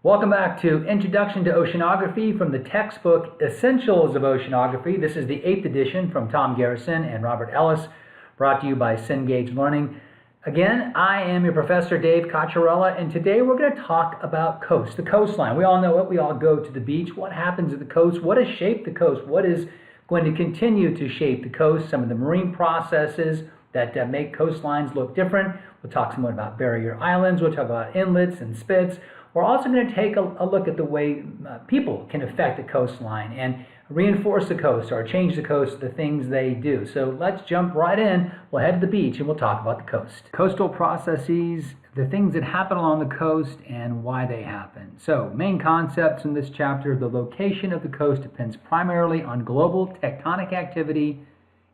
Welcome back to Introduction to Oceanography from the textbook Essentials of Oceanography. This is the 8th edition from Tom Garrison and Robert Ellis, brought to you by Cengage Learning. Again, I am your professor, Dave Cocchiarella, and today we're going to talk about coast, the coastline. We all know it. We all go to the beach. What happens at the coast? What has shaped the coast? What is going to continue to shape the coast? Some of the marine processes that make coastlines look different. We'll talk some more about barrier islands. We'll talk about inlets and spits. We're also going to take a look at the way people can affect the coastline and reinforce the coast or change the coast, the things they do. So let's jump right in. We'll head to the beach and we'll talk about the coast. Coastal processes, the things that happen along the coast and why they happen. So main concepts in this chapter: the location of the coast depends primarily on global tectonic activity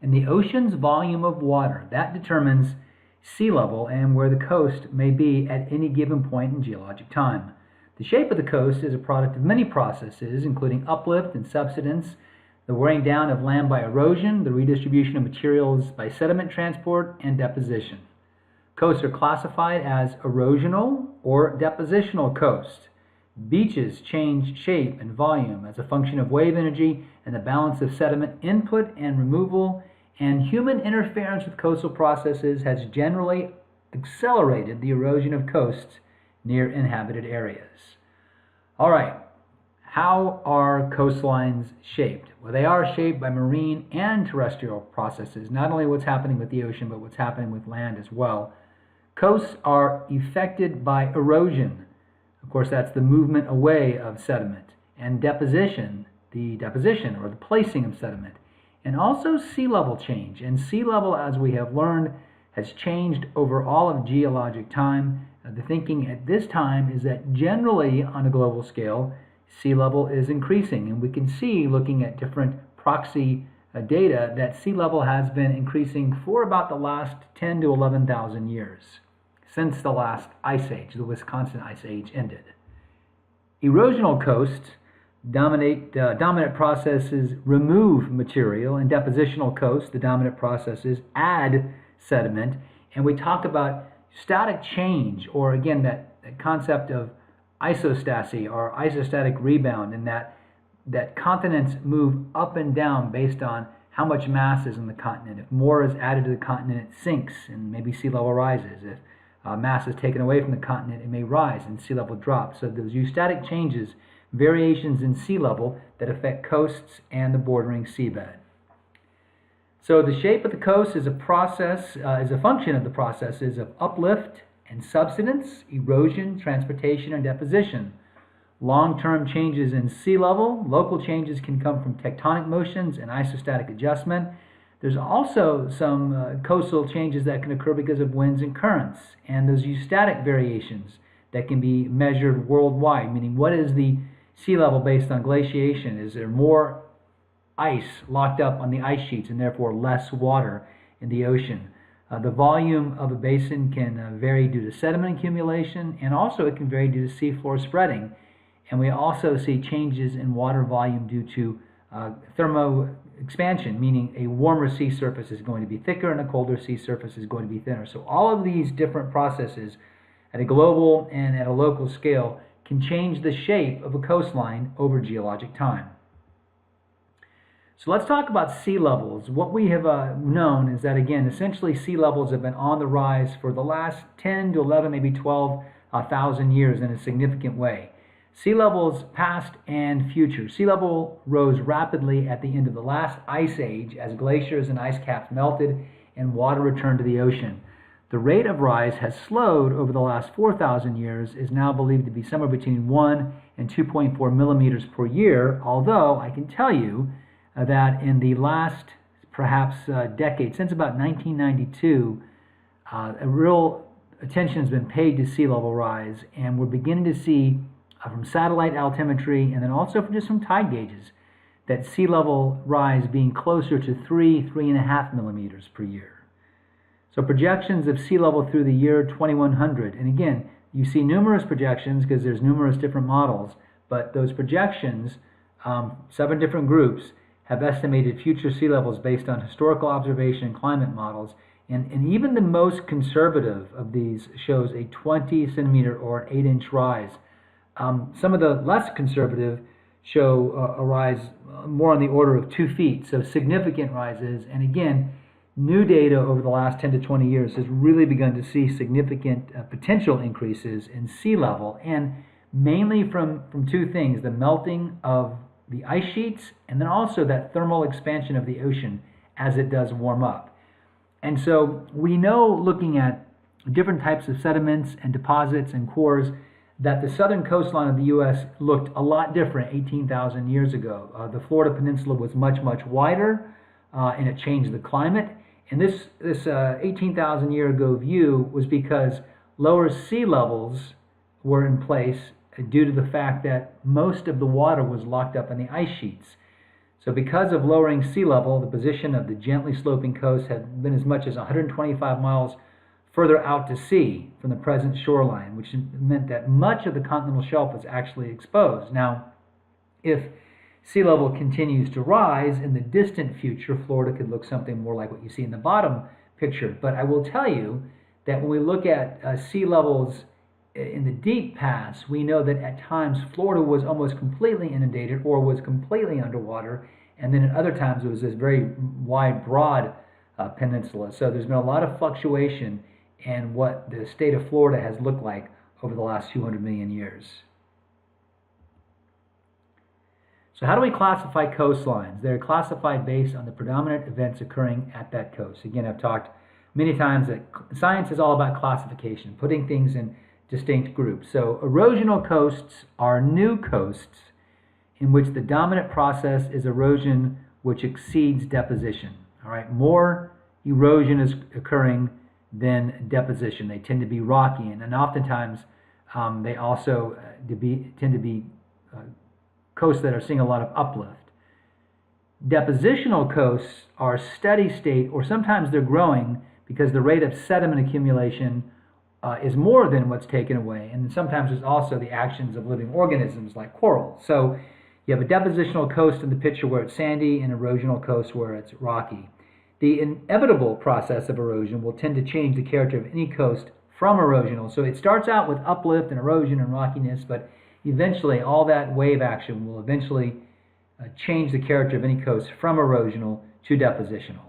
and the ocean's volume of water. That determines sea level and where the coast may be at any given point in geologic time. The shape of the coast is a product of many processes, including uplift and subsidence, the wearing down of land by erosion, the redistribution of materials by sediment transport, and deposition. Coasts are classified as erosional or depositional coasts. Beaches change shape and volume as a function of wave energy and the balance of sediment input and removal, and human interference with coastal processes has generally accelerated the erosion of coasts near inhabited areas. All right, how are coastlines shaped? Well, they are shaped by marine and terrestrial processes, not only what's happening with the ocean, but what's happening with land as well. Coasts are affected by erosion. Of course, that's the movement away of sediment, and deposition, the deposition or the placing of sediment. And also sea level change. And sea level, as we have learned, has changed over all of geologic time. The thinking at this time is that generally on a global scale, sea level is increasing. And we can see, looking at different proxy data, that sea level has been increasing for about the last 10 to 11,000 years, since the last ice age, the Wisconsin ice age, ended. Erosional coasts, dominant processes remove material, and depositional coasts, the dominant processes, add sediment. And we talk about static change, or again that concept of isostasy or isostatic rebound, in that continents move up and down based on how much mass is in the continent. If more is added to the continent, it sinks and maybe sea level rises. If mass is taken away from the continent, it may rise and sea level drops. So those eustatic changes, variations in sea level that affect coasts and the bordering seabed. So the shape of the coast is a function of the processes of uplift and subsidence, erosion, transportation, and deposition. Long-term changes in sea level, local changes can come from tectonic motions and isostatic adjustment. There's also some coastal changes that can occur because of winds and currents, and those eustatic variations that can be measured worldwide, meaning what is the sea level based on glaciation? Is there more ice locked up on the ice sheets and therefore less water in the ocean? The volume of a basin can vary due to sediment accumulation, and also it can vary due to seafloor spreading. And we also see changes in water volume due to thermo expansion, meaning a warmer sea surface is going to be thicker and a colder sea surface is going to be thinner. So all of these different processes at a global and at a local scale can change the shape of a coastline over geologic time. So let's talk about sea levels. What we have known is that, again, essentially sea levels have been on the rise for the last 10 to 11, maybe 12,000 years in a significant way. Sea levels past and future. Sea level rose rapidly at the end of the last ice age as glaciers and ice caps melted and water returned to the ocean. The rate of rise has slowed over the last 4,000 years, is now believed to be somewhere between 1 and 2.4 millimeters per year, although I can tell you that in the last perhaps decade, since about 1992, a real attention has been paid to sea level rise, and we're beginning to see from satellite altimetry and then also from just some tide gauges that sea level rise being closer to 3.5 millimeters per year. So projections of sea level through the year 2100, and again, you see numerous projections because there's numerous different models, but those projections, 7 different groups, have estimated future sea levels based on historical observation and climate models, and even the most conservative of these shows a 20 centimeter or an 8-inch rise Some of the less conservative show a rise more on the order of 2 feet, so significant rises. And again, new data over the last 10 to 20 years has really begun to see significant potential increases in sea level, and mainly from 2 things: the melting of the ice sheets, and then also that thermal expansion of the ocean as it does warm up. And so we know, looking at different types of sediments and deposits and cores, that the southern coastline of the U.S. looked a lot different 18,000 years ago. The Florida Peninsula was much, much wider, and it changed the climate. And this 18,000 year ago view was because lower sea levels were in place due to the fact that most of the water was locked up in the ice sheets. So because of lowering sea level, the position of the gently sloping coast had been as much as 125 miles further out to sea from the present shoreline, which meant that much of the continental shelf was actually exposed. Now, if sea level continues to rise in the distant future, Florida could look something more like what you see in the bottom picture. But I will tell you that when we look at sea levels in the deep past, we know that at times Florida was almost completely inundated or was completely underwater, and then at other times it was this very wide, broad peninsula. So there's been a lot of fluctuation in what the state of Florida has looked like over the last few hundred million years. So how do we classify coastlines? They're classified based on the predominant events occurring at that coast. Again, I've talked many times that science is all about classification, putting things in distinct groups. So erosional coasts are new coasts in which the dominant process is erosion which exceeds deposition. All right, more erosion is occurring than deposition. They tend to be rocky, and oftentimes they also tend to be coasts that are seeing a lot of uplift. Depositional coasts are steady state, or sometimes they're growing because the rate of sediment accumulation is more than what's taken away, and sometimes there's also the actions of living organisms like coral. So you have a depositional coast in the picture where it's sandy, and erosional coast where it's rocky. The inevitable process of erosion will tend to change the character of any coast from erosional. So it starts out with uplift and erosion and rockiness, but eventually all that wave action will eventually change the character of any coast from erosional to depositional.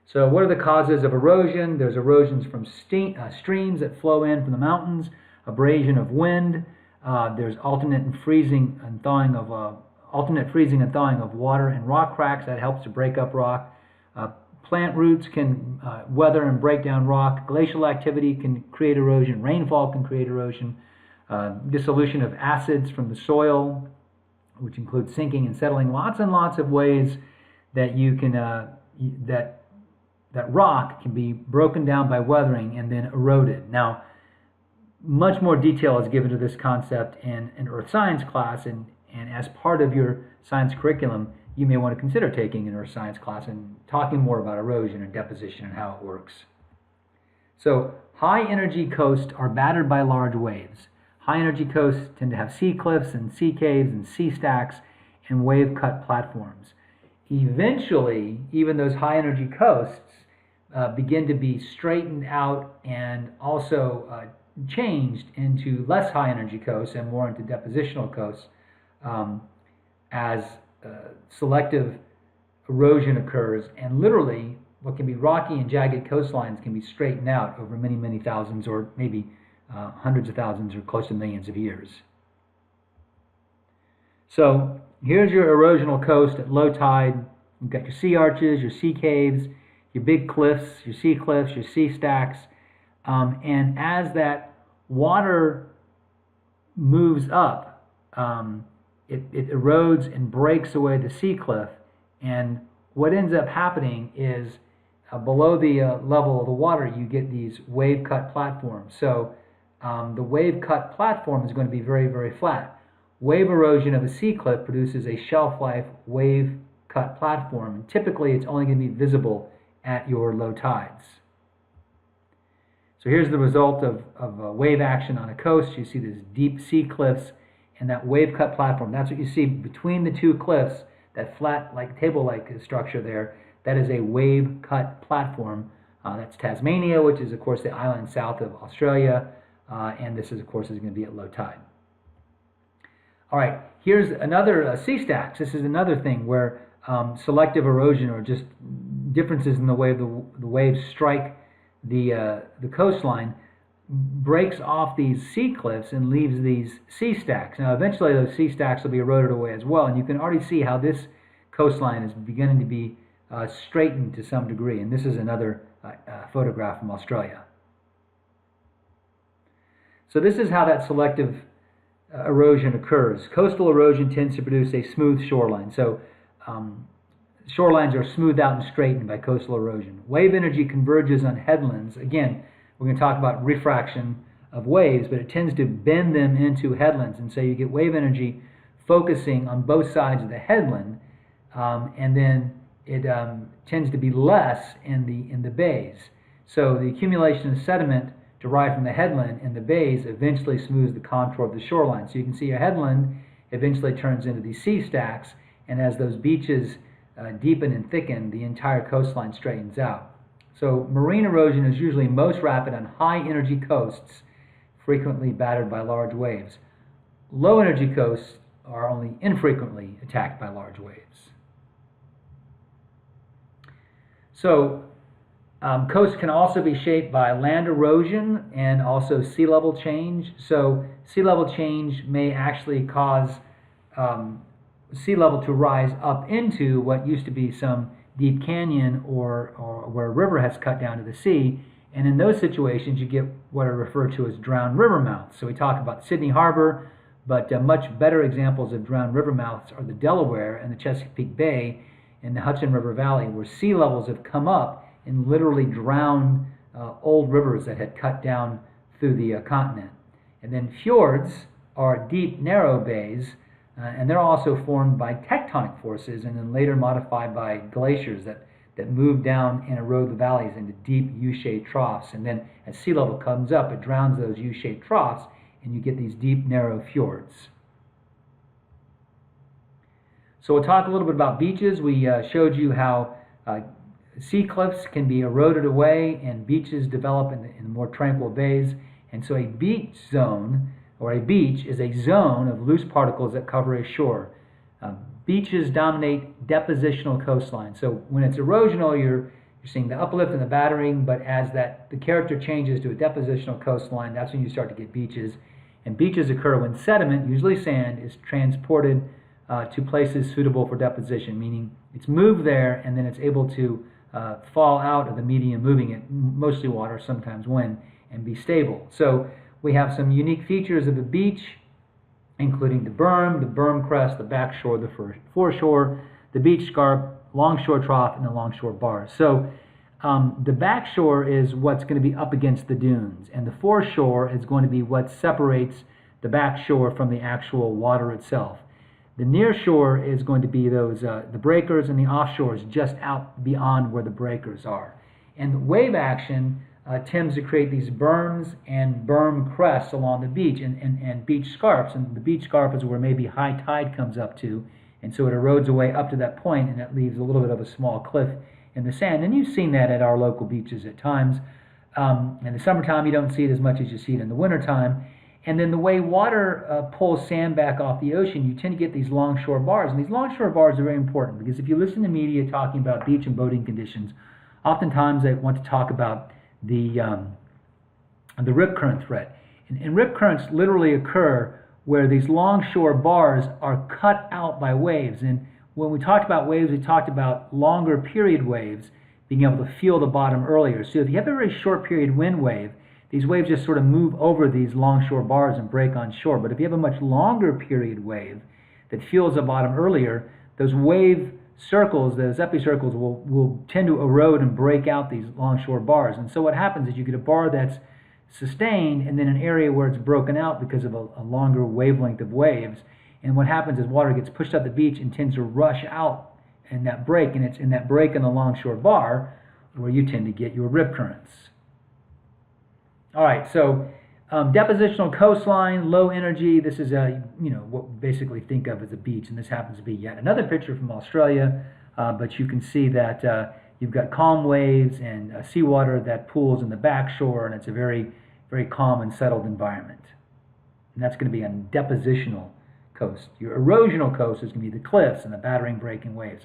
So what are the causes of erosion? There's erosions from streams that flow in from the mountains, abrasion of wind. There's alternate freezing and thawing of water and rock cracks that helps to break up rock. Plant roots can weather and break down rock. Glacial activity can create erosion. Rainfall can create erosion. Dissolution of acids from the soil, which includes sinking and settling. Lots and lots of ways that you can that rock can be broken down by weathering and then eroded. Now, much more detail is given to this concept in an earth science class, and as part of your science curriculum, you may want to consider taking an earth science class and talking more about erosion and deposition and how it works. So high energy coasts are battered by large waves. High energy coasts tend to have sea cliffs and sea caves and sea stacks and wave cut platforms. Eventually, even those high energy coasts begin to be straightened out and also changed into less high energy coasts and more into depositional coasts as selective erosion occurs, and literally what can be rocky and jagged coastlines can be straightened out over many, many thousands, or maybe hundreds of thousands or close to millions of years. So here's your erosional coast at low tide. You've got your sea arches, your sea caves, your big cliffs, your sea stacks, and as that water moves up, it erodes and breaks away the sea cliff, and what ends up happening is below the level of the water, you get these wave-cut platforms. So the wave-cut platform is going to be very, very flat. Wave erosion of a sea cliff produces a shelf-life wave-cut platform, and typically it's only going to be visible at your low tides. So here's the result of wave action on a coast. You see these deep sea cliffs and that wave-cut platform. That's what you see between the two cliffs, that flat, like table-like structure there. That is a wave-cut platform. That's Tasmania, which is, of course, the island south of Australia. And this is, of course, is going to be at low tide. All right, here's another sea stacks. This is another thing where selective erosion, or just differences in the way the waves strike the coastline, breaks off these sea cliffs and leaves these sea stacks. Now, eventually those sea stacks will be eroded away as well, and you can already see how this coastline is beginning to be straightened to some degree. And this is another photograph from Australia. So this is how that selective erosion occurs. Coastal erosion tends to produce a smooth shoreline. So shorelines are smoothed out and straightened by coastal erosion. Wave energy converges on headlands. Again, we're going to talk about refraction of waves, but it tends to bend them into headlands. And so you get wave energy focusing on both sides of the headland, and then it tends to be less in the bays. So the accumulation of sediment derived from the headland in the bays eventually smooths the contour of the shoreline. So you can see a headland eventually turns into these sea stacks, and as those beaches deepen and thicken, the entire coastline straightens out. So marine erosion is usually most rapid on high energy coasts, frequently battered by large waves. Low energy coasts are only infrequently attacked by large waves. So coasts can also be shaped by land erosion and also sea level change. So sea level change may actually cause sea level to rise up into what used to be some deep canyon or where a river has cut down to the sea. And in those situations, you get what are referred to as drowned river mouths. So we talk about Sydney Harbor, but much better examples of drowned river mouths are the Delaware and the Chesapeake Bay and the Hudson River Valley, where sea levels have come up and literally drowned old rivers that had cut down through the continent. And then fjords are deep, narrow bays, and they're also formed by tectonic forces and then later modified by glaciers that move down and erode the valleys into deep U-shaped troughs. And then as sea level comes up, it drowns those U-shaped troughs, and you get these deep, narrow fjords. So we'll talk a little bit about beaches. We showed you how sea cliffs can be eroded away and beaches develop in more tranquil bays. And so a beach zone, or a beach, is a zone of loose particles that cover a shore. Beaches dominate depositional coastlines. So when it's erosional, you're seeing the uplift and the battering, but as the character changes to a depositional coastline, that's when you start to get beaches. And beaches occur when sediment, usually sand, is transported to places suitable for deposition, meaning it's moved there and then it's able to fall out of the medium moving it, mostly water, sometimes wind, and be stable. So we have some unique features of a beach, including the berm crest, the backshore, the foreshore, the beach scarp, longshore trough, and the longshore bars. So the backshore is what's going to be up against the dunes, and the foreshore is going to be what separates the backshore from the actual water itself. The near shore is going to be those the breakers, and the offshore is just out beyond where the breakers are. And the wave action tends to create these berms and berm crests along the beach and beach scarps. And the beach scarp is where maybe high tide comes up to, and so it erodes away up to that point, and it leaves a little bit of a small cliff in the sand. And you've seen that at our local beaches at times. In the summertime, you don't see it as much as you see it in the wintertime. And then the way water pulls sand back off the ocean, you tend to get these longshore bars. And these longshore bars are very important because if you listen to media talking about beach and boating conditions, oftentimes they want to talk about the rip current threat. And rip currents literally occur where these longshore bars are cut out by waves. And when we talked about waves, we talked about longer period waves being able to feel the bottom earlier. So if you have a very short period wind wave, these waves just sort of move over these longshore bars and break on shore. But if you have a much longer period wave that feels the bottom earlier, those wave circles, those epicircles, will tend to erode and break out these longshore bars. And so what happens is you get a bar that's sustained and then an area where it's broken out because of a longer wavelength of waves. And what happens is water gets pushed up the beach and tends to rush out in that break. And it's in that break in the longshore bar where you tend to get your rip currents. All right, so depositional coastline, low energy. This is what we basically think of as a beach, and this happens to be yet another picture from Australia. But you can see that you've got calm waves and seawater that pools in the backshore, and it's a very, very calm and settled environment. And that's going to be on depositional coast. Your erosional coast is going to be the cliffs and the battering breaking waves.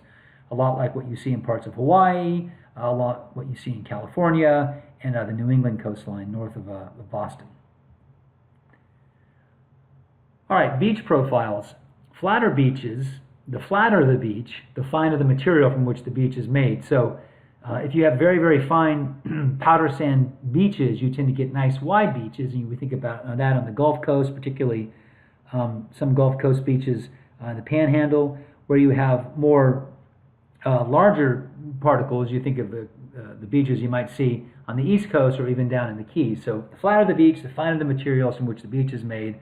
A lot like what you see in parts of Hawaii, a lot what you see in California, and the New England coastline north of Boston. All right, beach profiles. Flatter beaches, the flatter the beach, the finer the material from which the beach is made. So if you have very, very fine powder sand beaches, you tend to get nice wide beaches, and we think about that on the Gulf Coast, particularly some Gulf Coast beaches in the Panhandle, where you have more larger particles. You think of the beaches you might see on the East Coast or even down in the Keys. So the flatter the beach, the finer the materials from which the beach is made.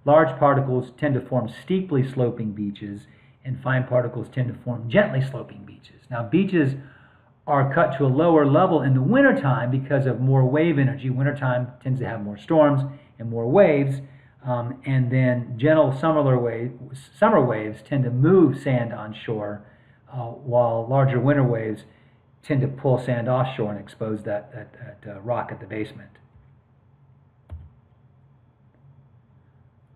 Large particles tend to form steeply sloping beaches, and fine particles tend to form gently sloping beaches. Now, beaches are cut to a lower level in the wintertime because of more wave energy. Wintertime tends to have more storms and more waves, and then gentle summer waves tend to move sand on shore, while larger winter waves tend to pull sand offshore and expose that rock at the basement.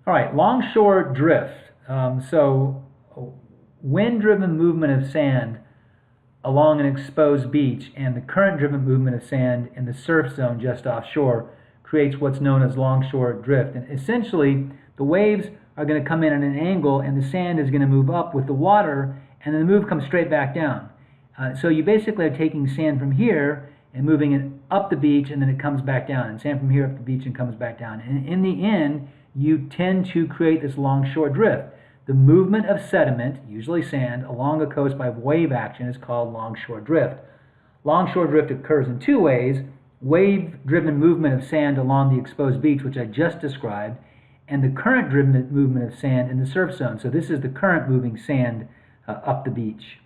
All right, longshore drift. So wind-driven movement of sand along an exposed beach and the current-driven movement of sand in the surf zone just offshore creates what's known as longshore drift. And essentially, the waves are going to come in at an angle and the sand is going to move up with the water, and then the move comes straight back down. So you basically are taking sand from here and moving it up the beach, and then it comes back down, and sand from here up the beach and comes back down. And in the end, you tend to create this longshore drift. The movement of sediment, usually sand, along a coast by wave action is called longshore drift. Longshore drift occurs in two ways: wave-driven movement of sand along the exposed beach, which I just described, and the current-driven movement of sand in the surf zone. So this is the current moving sand up the beach.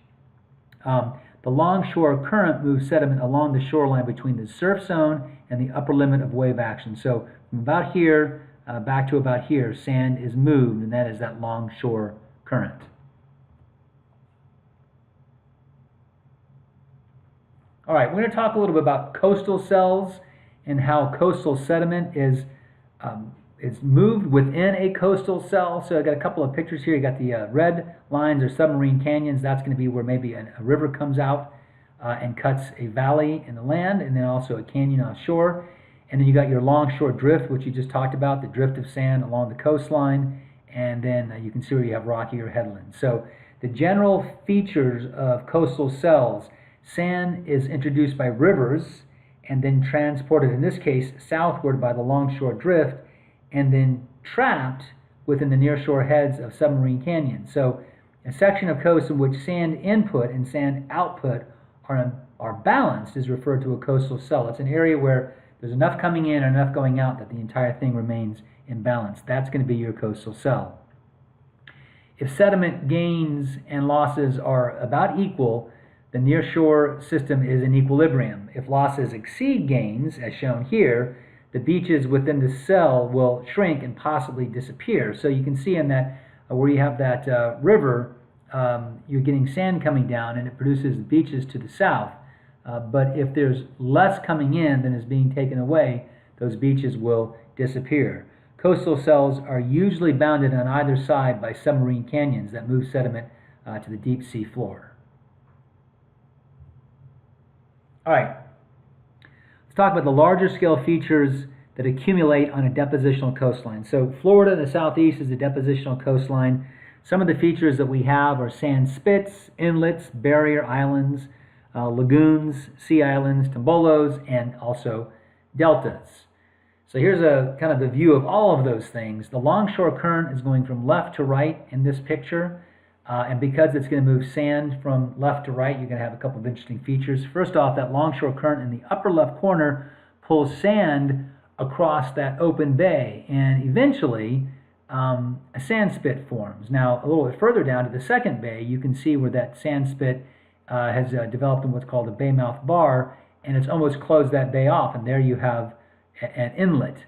The longshore current moves sediment along the shoreline between the surf zone and the upper limit of wave action. So from about here back to about here, sand is moved, and that is that longshore current. All right, we're going to talk a little bit about coastal cells and how coastal sediment is moved within a coastal cell. So I got a couple of pictures here. You got the red lines are submarine canyons. That's going to be where maybe a river comes out and cuts a valley in the land, and then also a canyon offshore. And then you got your longshore drift, which you just talked about, the drift of sand along the coastline, and then you can see where you have rockier headlands. So the general features of coastal cells: sand is introduced by rivers and then transported, in this case, southward by the longshore drift, and then trapped within the nearshore heads of submarine canyons. So a section of coast in which sand input and sand output are balanced is referred to a coastal cell. It's an area where there's enough coming in and enough going out that the entire thing remains in balance. That's going to be your coastal cell. If sediment gains and losses are about equal, the nearshore system is in equilibrium. If losses exceed gains, as shown here, the beaches within the cell will shrink and possibly disappear. So you can see in that where you have that river, you're getting sand coming down and it produces the beaches to the south. But if there's less coming in than is being taken away, those beaches will disappear. Coastal cells are usually bounded on either side by submarine canyons that move sediment to the deep sea floor. All right, let's talk about the larger scale features that accumulate on a depositional coastline. So Florida in the southeast is a depositional coastline. Some of the features that we have are sand spits, inlets, barrier islands, lagoons, sea islands, tombolos, and also deltas. So here's a kind of the view of all of those things. The longshore current is going from left to right in this picture, and because it's going to move sand from left to right, you're going to have a couple of interesting features. First off, that longshore current in the upper left corner pulls sand across that open bay, and eventually a sand spit forms. Now, a little bit further down to the second bay, you can see where that sand spit has developed in what's called a bay mouth bar, and it's almost closed that bay off, and there you have an inlet.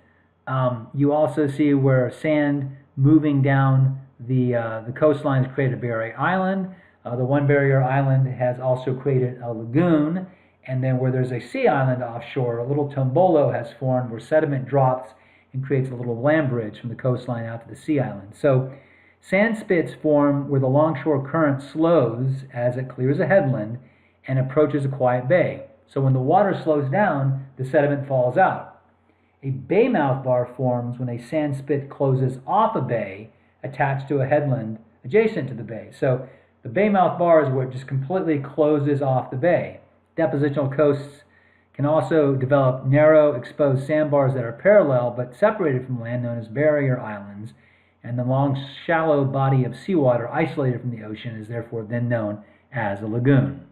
You also see where sand moving down the coastline has created a barrier island. The one barrier island has also created a lagoon, and then where there's a sea island offshore, a little tombolo has formed where sediment drops and creates a little land bridge from the coastline out to the sea island. So Sand spits form where the longshore current slows as it clears a headland and approaches a quiet bay. So when the water slows down, the sediment falls out. A bay mouth bar forms when a sand spit closes off a bay attached to a headland adjacent to the bay. So the bay mouth bar is where it just completely closes off the bay. Depositional coasts can also develop narrow, exposed sandbars that are parallel but separated from land, known as barrier islands, and the long, shallow body of seawater isolated from the ocean is therefore then known as a lagoon.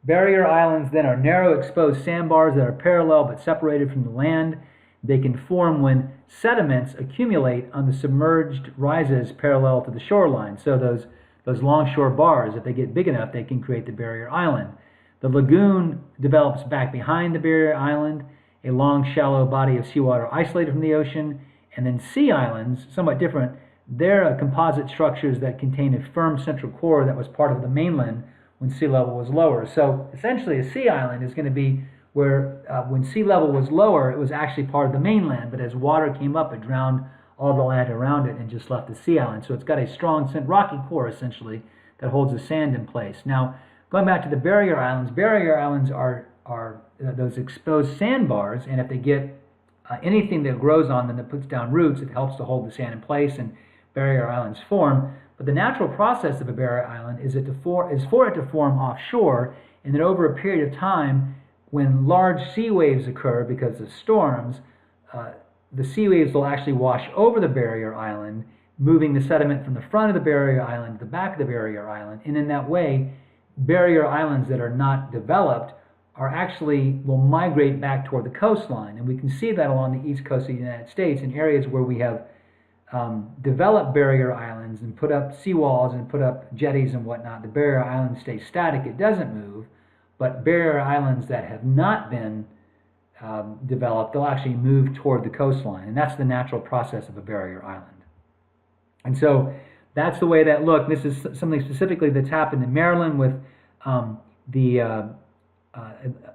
Barrier islands then are narrow, exposed sandbars that are parallel but separated from the land. They can form when sediments accumulate on the submerged rises parallel to the shoreline. So those longshore bars, if they get big enough, they can create the barrier island. The lagoon develops back behind the barrier island, a long, shallow body of seawater isolated from the ocean. And then sea islands, somewhat different, they're composite structures that contain a firm central core that was part of the mainland when sea level was lower. So essentially a sea island is going to be where when sea level was lower, it was actually part of the mainland, but as water came up, it drowned all the land around it and just left the sea island. So it's got a strong rocky core, essentially, that holds the sand in place. Now, going back to the barrier islands are those exposed sandbars, and if they get anything that grows on them that puts down roots, it helps to hold the sand in place, and barrier islands form. But the natural process of a barrier island is for it to form offshore, and then over a period of time, when large sea waves occur because of storms, the sea waves will actually wash over the barrier island, moving the sediment from the front of the barrier island to the back of the barrier island. And in that way, barrier islands that are not developed will migrate back toward the coastline. And we can see that along the east coast of the United States in areas where we have developed barrier islands and put up seawalls and put up jetties and whatnot. The barrier island stays static, it doesn't move. But barrier islands that have not been developed, they'll actually move toward the coastline. And that's the natural process of a barrier island. And so that's the way that look. This is something specifically that's happened in Maryland with the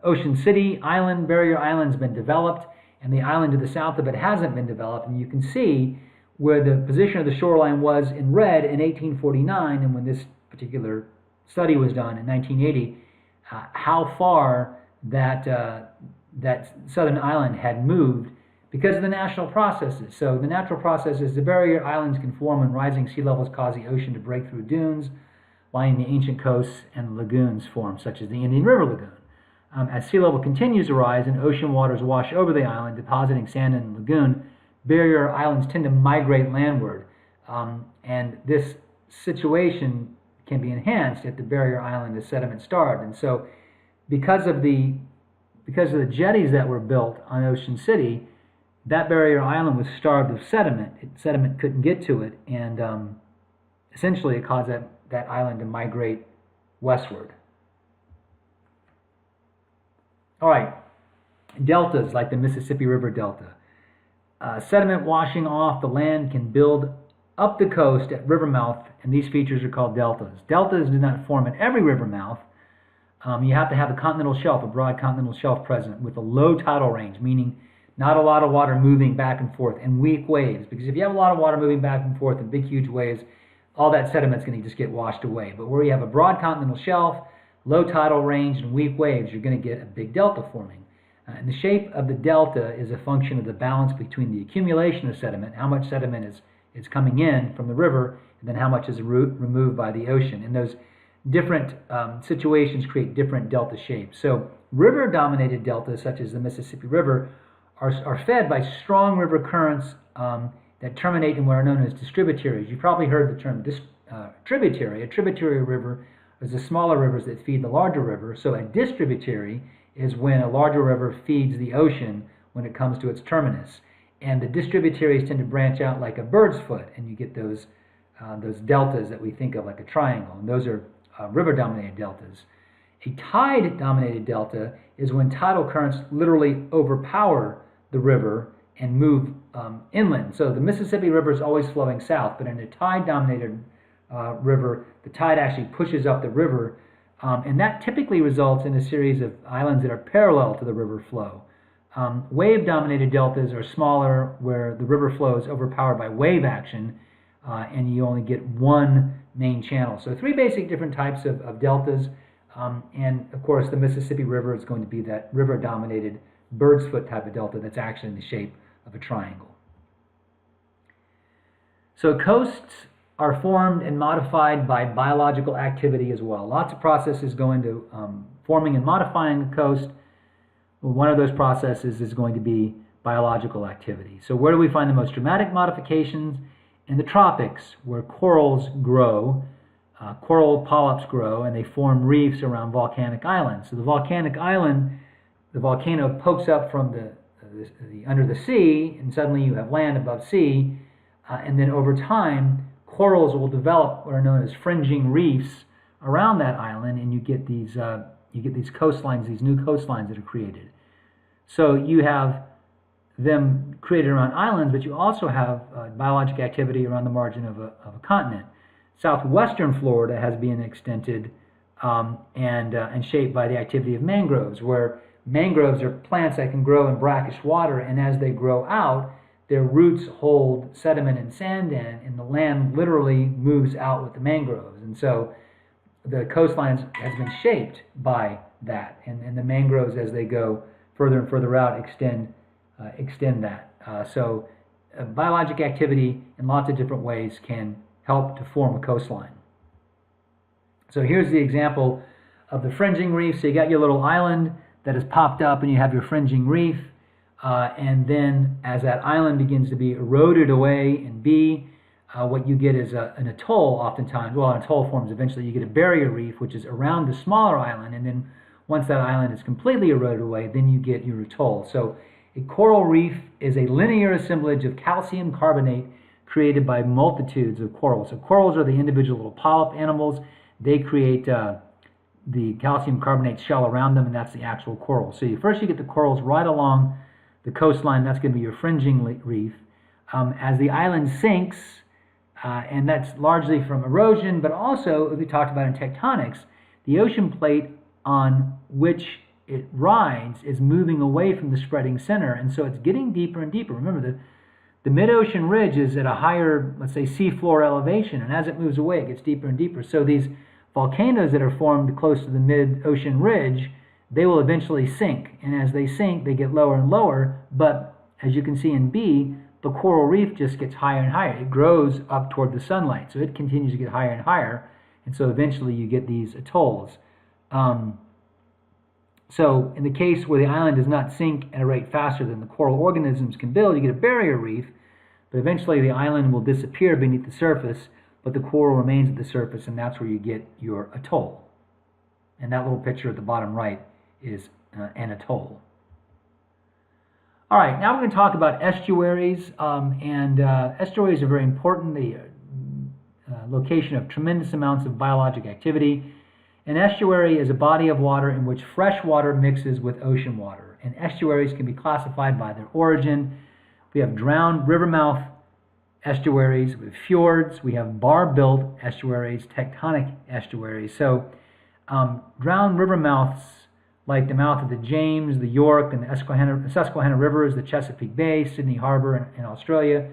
Ocean City Island. Barrier Island's been developed, and the island to the south of it hasn't been developed. And you can see where the position of the shoreline was in red in 1849, and when this particular study was done in 1980, how far that southern island had moved because of the natural processes. So the natural process is the barrier islands can form when rising sea levels cause the ocean to break through dunes lining the ancient coasts, and lagoons form, such as the Indian River Lagoon. As sea level continues to rise and ocean waters wash over the island, depositing sand in the lagoon, barrier islands tend to migrate landward. And this situation can be enhanced if the barrier island is sediment starved. And so because of the jetties that were built on Ocean City, that barrier island was starved of sediment. Sediment couldn't get to it, and essentially it caused that island to migrate westward. All right, deltas like the Mississippi River Delta. Sediment washing off the land can build up the coast at river mouth, and these features are called deltas. Deltas do not form at every river mouth. You have to have a continental shelf, a broad continental shelf present with a low tidal range, meaning not a lot of water moving back and forth, and weak waves. Because if you have a lot of water moving back and forth and big, huge waves, all that sediment's going to just get washed away. But where you have a broad continental shelf, low tidal range, and weak waves, you're going to get a big delta forming. And the shape of the delta is a function of the balance between the accumulation of sediment, how much sediment is coming in from the river, and then how much is removed by the ocean. And those different situations create different delta shapes. So river-dominated deltas, such as the Mississippi River, are fed by strong river currents that terminate in what are known as distributaries. You've probably heard the term tributary. A tributary river is the smaller rivers that feed the larger river. So a distributary is when a larger river feeds the ocean when it comes to its terminus. And the distributaries tend to branch out like a bird's foot, and you get those deltas that we think of like a triangle, and those are river-dominated deltas. A tide-dominated delta is when tidal currents literally overpower the river and move inland. So the Mississippi River is always flowing south, but in a tide-dominated river, the tide actually pushes up the river, and that typically results in a series of islands that are parallel to the river flow. Wave-dominated deltas are smaller, where the river flow is overpowered by wave action, and you only get one main channel. So three basic different types of deltas, and of course the Mississippi River is going to be that river-dominated bird's foot type of delta that's actually in the shape of a triangle. So coasts are formed and modified by biological activity as well. Lots of processes go into forming and modifying a coast. Well, one of those processes is going to be biological activity. So where do we find the most dramatic modifications? In the tropics, where corals grow, coral polyps grow, and they form reefs around volcanic islands. So the volcanic island, the volcano pokes up from the under the sea, and suddenly you have land above sea, and then over time, corals will develop what are known as fringing reefs around that island, and you get these coastlines, these new coastlines that are created. So you have them created around islands, but you also have biologic activity around the margin of a continent. Southwestern Florida has been extended and shaped by the activity of mangroves, where mangroves are plants that can grow in brackish water, and as they grow out, their roots hold sediment and sand in, and the land literally moves out with the mangroves. And so the coastline has been shaped by that, and the mangroves, as they go further and further out, extend that. So biologic activity in lots of different ways can help to form a coastline. So here's the example of the fringing reef. So you got your little island that has popped up, and you have your fringing reef. And then as that island begins to be eroded away in B, what you get is an atoll oftentimes. Well, an atoll forms eventually. You get a barrier reef, which is around the smaller island, and then once that island is completely eroded away, then you get your atoll. So a coral reef is a linear assemblage of calcium carbonate created by multitudes of corals. So corals are the individual little polyp animals. They create the calcium carbonate shell around them, and that's the actual coral. So first you get the corals right along the coastline. That's going to be your fringing reef. As the island sinks, and that's largely from erosion, but also, as we talked about in tectonics, the ocean plate on which it rides is moving away from the spreading center, and so it's getting deeper and deeper. Remember, the mid-ocean ridge is at a higher, let's say, seafloor elevation, and as it moves away, it gets deeper and deeper. So these volcanoes that are formed close to the mid-ocean ridge, they will eventually sink, and as they sink, they get lower and lower, but as you can see in B, the coral reef just gets higher and higher. It grows up toward the sunlight, so it continues to get higher and higher, and so eventually you get these atolls. So in the case where the island does not sink at a rate faster than the coral organisms can build, you get a barrier reef, but eventually the island will disappear beneath the surface, but the coral remains at the surface, and that's where you get your atoll. And that little picture at the bottom right is an atoll. All right, now we're going to talk about estuaries, estuaries are very important. The location of tremendous amounts of biologic activity. An estuary is a body of water in which fresh water mixes with ocean water, and estuaries can be classified by their origin. We have drowned river mouth estuaries, we have fjords, we have bar-built estuaries, tectonic estuaries. So drowned river mouths, like the mouth of the James, the York, and the Susquehanna rivers, the Chesapeake Bay, Sydney Harbor in Australia,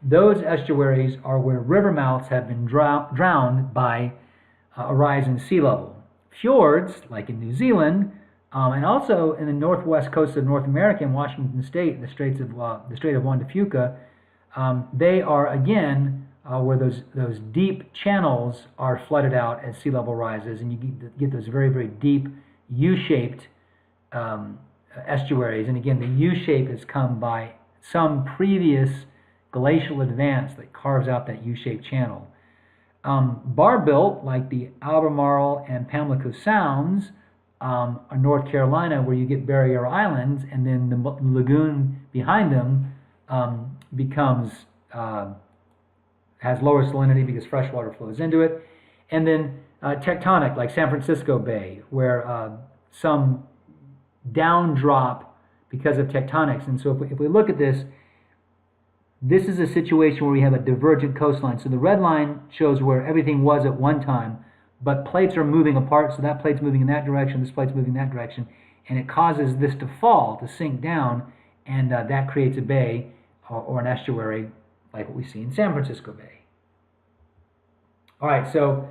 those estuaries are where river mouths have been drowned by a rise in sea level. Fjords, like in New Zealand, and also in the northwest coast of North America in Washington State, the Strait of Juan de Fuca, they are again where those deep channels are flooded out as sea level rises, and you get those very, very deep U-shaped estuaries. And again, the U-shape has come by some previous glacial advance that carves out that U-shaped channel. Bar-built, like the Albemarle and Pamlico Sounds, are North Carolina, where you get barrier islands, and then the lagoon behind them has lower salinity because fresh water flows into it. And then tectonic, like San Francisco Bay, where some down drop because of tectonics. And so if we look at this, this is a situation where we have a divergent coastline. So the red line shows where everything was at one time, but plates are moving apart, so that plate's moving in that direction, this plate's moving in that direction, and it causes this to fall, to sink down, and that creates a bay or an estuary like what we see in San Francisco Bay. All right, so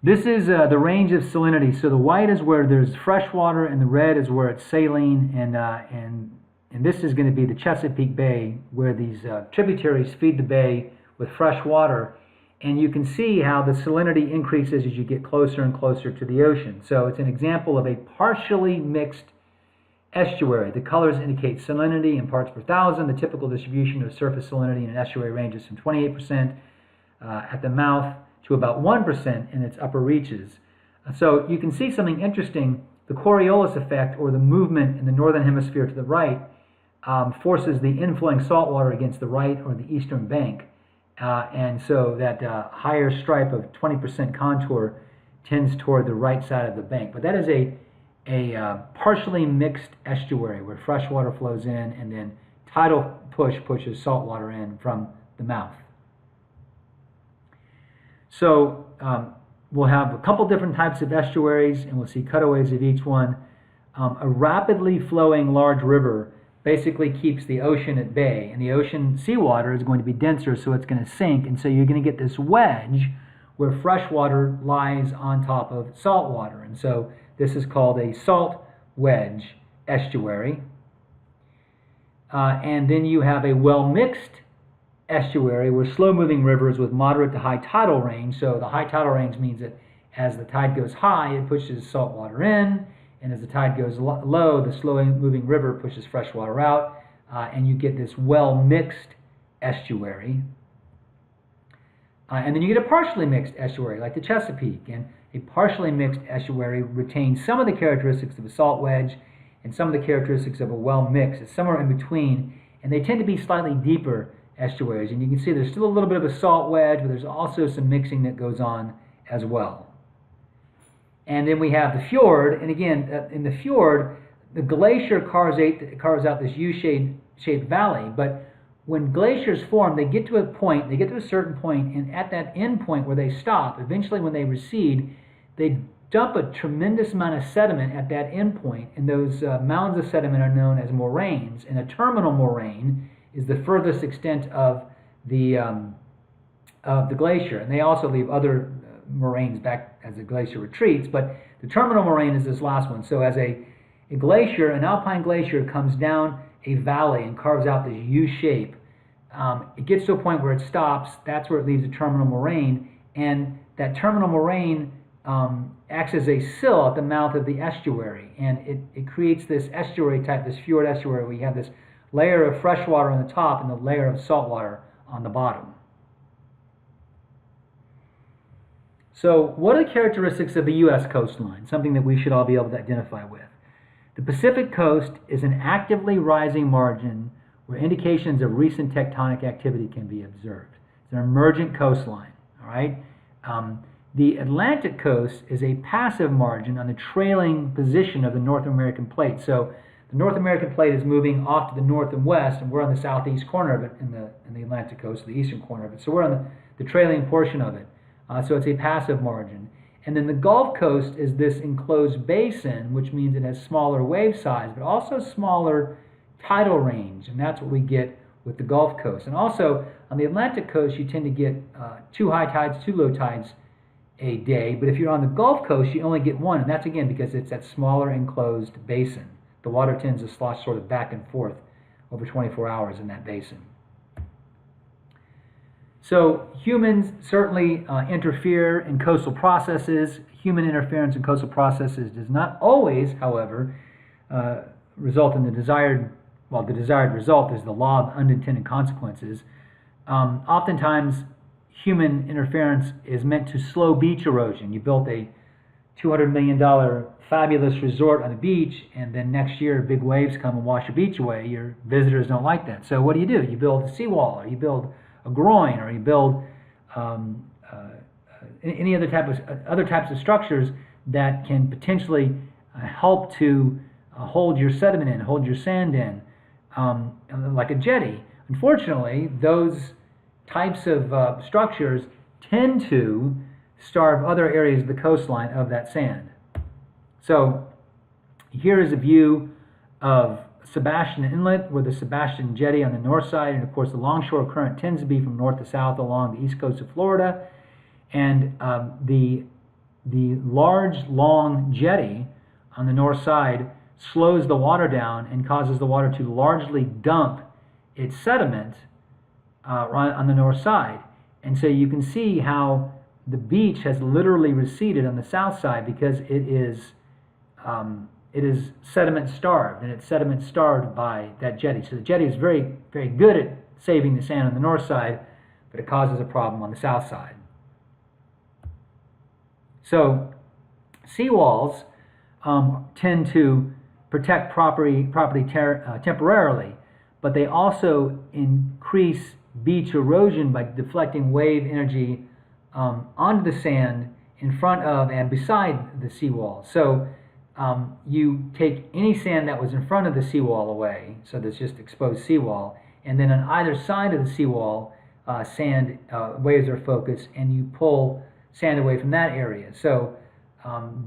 this is the range of salinity. So the white is where there's fresh water, and the red is where it's saline, and this is going to be the Chesapeake Bay, where these tributaries feed the bay with fresh water. And you can see how the salinity increases as you get closer and closer to the ocean. So it's an example of a partially mixed estuary. The colors indicate salinity in parts per thousand. The typical distribution of surface salinity in an estuary ranges from 28% at the mouth to about 1% in its upper reaches. So you can see something interesting. The Coriolis effect, or the movement in the northern hemisphere to the right, forces the inflowing salt water against the right or the eastern bank. And so that higher stripe of 20% contour tends toward the right side of the bank. But that is a partially mixed estuary where fresh water flows in, and then tidal push pushes salt water in from the mouth. So we'll have a couple different types of estuaries, and we'll see cutaways of each one. A rapidly flowing large river basically keeps the ocean at bay, and the ocean seawater is going to be denser, so it's going to sink, and so you're going to get this wedge where fresh water lies on top of salt water, and so this is called a salt wedge estuary. And then you have a well-mixed estuary where slow-moving rivers with moderate to high tidal range. So the high tidal range means that as the tide goes high, it pushes salt water in, and as the tide goes low, the slow-moving river pushes fresh water out, and you get this well-mixed estuary. And then you get a partially mixed estuary, like the Chesapeake. And a partially mixed estuary retains some of the characteristics of a salt wedge and some of the characteristics of a well-mixed. It's somewhere in between, and they tend to be slightly deeper estuaries. And you can see there's still a little bit of a salt wedge, but there's also some mixing that goes on as well. And then we have the fjord, and again, in the fjord, the glacier carves out this U-shaped valley, but when glaciers form, they get to a certain point, and at that end point where they stop, eventually when they recede, they dump a tremendous amount of sediment at that end point, and those mounds of sediment are known as moraines, and a terminal moraine is the furthest extent of the glacier, and they also leave other moraines back as the glacier retreats, but the terminal moraine is this last one. So as a glacier, an alpine glacier, comes down a valley and carves out this U shape, it gets to a point where it stops. That's where it leaves a terminal moraine, and that terminal moraine acts as a sill at the mouth of the estuary, and it creates this estuary type, this fjord estuary, where you have this layer of fresh water on the top and the layer of salt water on the bottom. So what are the characteristics of the U.S. coastline? Something that we should all be able to identify with. The Pacific coast is an actively rising margin where indications of recent tectonic activity can be observed. It's an emergent coastline, all right? The Atlantic coast is a passive margin on the trailing position of the North American plate. So the North American plate is moving off to the north and west, and we're on the southeast corner of it in the Atlantic coast, the eastern corner of it. So we're on the trailing portion of it. So it's a passive margin. And then the Gulf Coast is this enclosed basin, which means it has smaller wave size, but also smaller tidal range. And that's what we get with the Gulf Coast. And also, on the Atlantic coast, you tend to get 2 high tides, 2 low tides a day. But if you're on the Gulf Coast, you only get 1. And that's, again, because it's that smaller enclosed basin. The water tends to slosh sort of back and forth over 24 hours in that basin. So humans certainly interfere in coastal processes. Human interference in coastal processes does not always, however, result in the desired result is the law of unintended consequences. Oftentimes, human interference is meant to slow beach erosion. You built a $200 million fabulous resort on a beach, and then next year big waves come and wash your beach away. Your visitors don't like that. So what do? You build a seawall, or you build a groin, or you build any other types of structures that can potentially help to hold your sediment in, hold your sand in, like a jetty. Unfortunately, those types of structures tend to starve other areas of the coastline of that sand. So here is a view of Sebastian Inlet, with the Sebastian Jetty on the north side, and of course the longshore current tends to be from north to south along the east coast of Florida. And the large, long jetty on the north side slows the water down and causes the water to largely dump its sediment on the north side. And so you can see how the beach has literally receded on the south side because it is sediment starved, and it's sediment starved by that jetty. So the jetty is very, very good at saving the sand on the north side, but it causes a problem on the south side. So seawalls tend to protect property temporarily, but they also increase beach erosion by deflecting wave energy onto the sand in front of and beside the seawall. So you take any sand that was in front of the seawall away, so there's just exposed seawall, and then on either side of the seawall, waves are focused, and you pull sand away from that area. So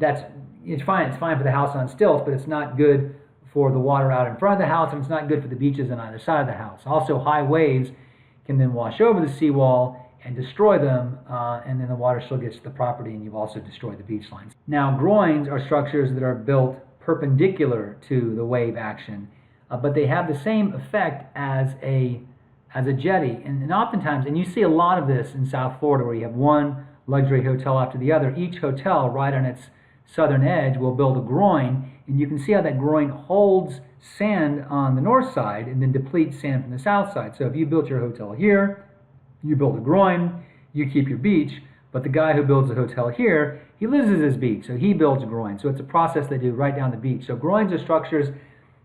it's fine. It's fine for the house on stilts, but it's not good for the water out in front of the house, and it's not good for the beaches on either side of the house. Also, high waves can then wash over the seawall and destroy them, and then the water still gets to the property, and you've also destroyed the beach lines. Now, groins are structures that are built perpendicular to the wave action, but they have the same effect as a jetty. And oftentimes, and you see a lot of this in South Florida, where you have one luxury hotel after the other. Each hotel, right on its southern edge, will build a groin, and you can see how that groin holds sand on the north side and then depletes sand from the south side. So if you built your hotel here, you build a groin, you keep your beach, but the guy who builds a hotel here, he loses his beach, so he builds a groin. So it's a process they do right down the beach. So groins are structures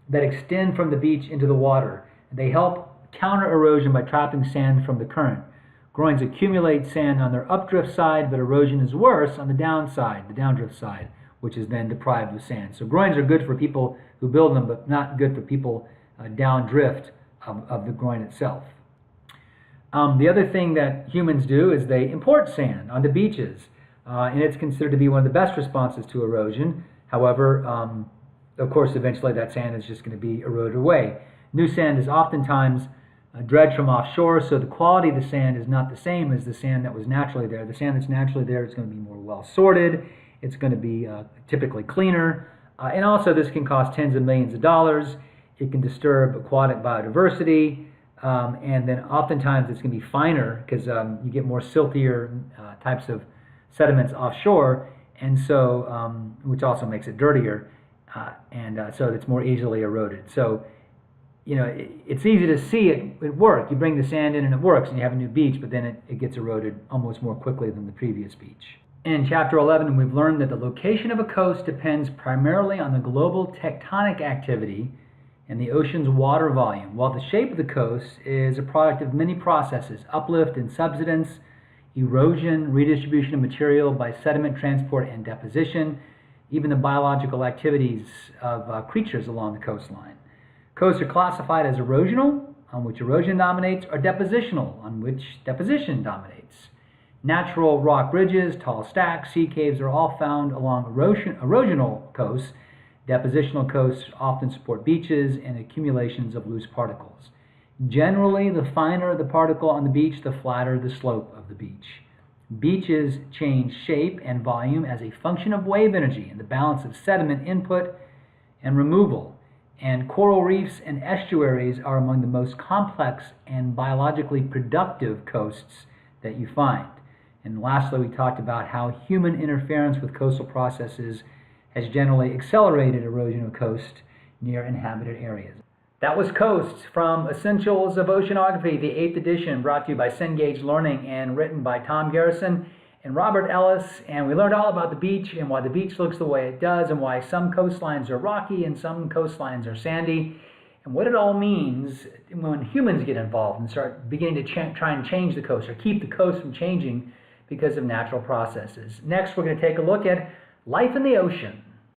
that extend from the beach into the water. They help counter erosion by trapping sand from the current. Groins accumulate sand on their updrift side, but erosion is worse on the downside, the downdrift side, which is then deprived of sand. So groins are good for people who build them, but not good for people downdrift of the groin itself. The other thing that humans do is they import sand onto beaches, and it's considered to be one of the best responses to erosion. However, of course, eventually that sand is just going to be eroded away. New sand is oftentimes dredged from offshore, so the quality of the sand is not the same as the sand that was naturally there. The sand that's naturally there is going to be more well sorted. It's going to be typically cleaner, and also this can cost tens of millions of dollars. It can disturb aquatic biodiversity. And then oftentimes it's going to be finer because you get more siltier types of sediments offshore, and so which also makes it dirtier, so it's more easily eroded. So it's easy to see it work. You bring the sand in and it works, and you have a new beach, but then it gets eroded almost more quickly than the previous beach. In Chapter 11, we've learned that the location of a coast depends primarily on the global tectonic activity and the ocean's water volume, while the shape of the coast is a product of many processes: uplift and subsidence, erosion, redistribution of material by sediment transport and deposition, even the biological activities of creatures along the coastline. Coasts are classified as erosional, on which erosion dominates, or depositional, on which deposition dominates. Natural rock bridges, tall stacks, sea caves are all found along erosional coasts. Depositional coasts often support beaches and accumulations of loose particles. Generally, the finer the particle on the beach, the flatter the slope of the beach. Beaches change shape and volume as a function of wave energy and the balance of sediment input and removal. And coral reefs and estuaries are among the most complex and biologically productive coasts that you find. And lastly, we talked about how human interference with coastal processes has generally accelerated erosion of coast near inhabited areas. That was Coasts from Essentials of Oceanography, the 8th edition, brought to you by Cengage Learning and written by Tom Garrison and Robert Ellis. And we learned all about the beach and why the beach looks the way it does and why some coastlines are rocky and some coastlines are sandy, and what it all means when humans get involved and start beginning to try and change the coast or keep the coast from changing because of natural processes. Next, we're going to take a look at life in the ocean.